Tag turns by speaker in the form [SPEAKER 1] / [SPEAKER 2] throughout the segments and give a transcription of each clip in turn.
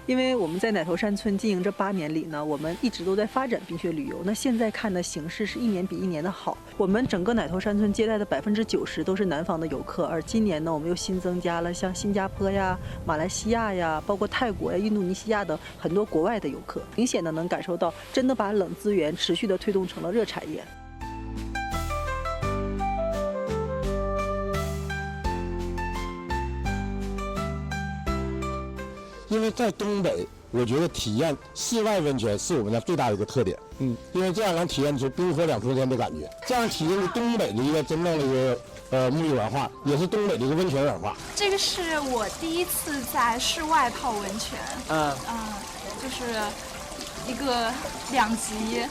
[SPEAKER 1] 因为我们在奶头山村经营这8年里呢，我们一直都在发展冰雪旅游。那现在看的形势是一年比一年的好。我们整个奶头山村接待的90%都是南方的游客，而今年呢，我们又新增加了像新加坡呀、马来西亚呀，包括泰国呀、印度尼西亚等很多国外的游客，明显的能感受到，真的把冷资源持续的推动成了热产业。
[SPEAKER 2] 因为在东北，我觉得体验室外温泉是我们的最大的一个特点。因为这样能体验出冰河两重天的感觉，这样体现出东北的一个真正的一个沐浴文化，也是东北的一个温泉文化。
[SPEAKER 3] 这个是我第一次在室外泡温泉。就是一个2极，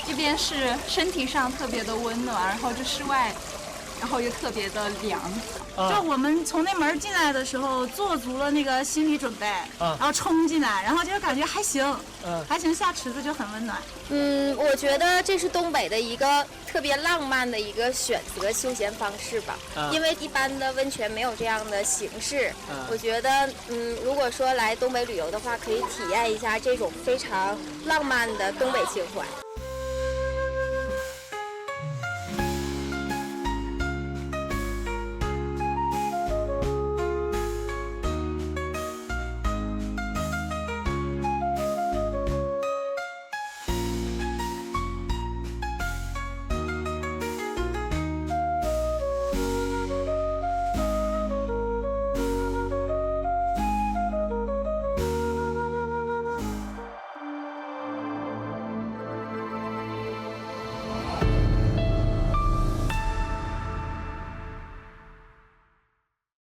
[SPEAKER 3] 一边是身体上特别的温暖，然后这室外，然后又特别的凉。
[SPEAKER 4] 就我们从那门进来的时候，做足了那个心理准备，然后冲进来，然后就感觉还行，还行，下池子就很温暖。
[SPEAKER 5] 我觉得这是东北的一个特别浪漫的一个选择休闲方式吧，因为一般的温泉没有这样的形式。我觉得，如果说来东北旅游的话，可以体验一下这种非常浪漫的东北情怀。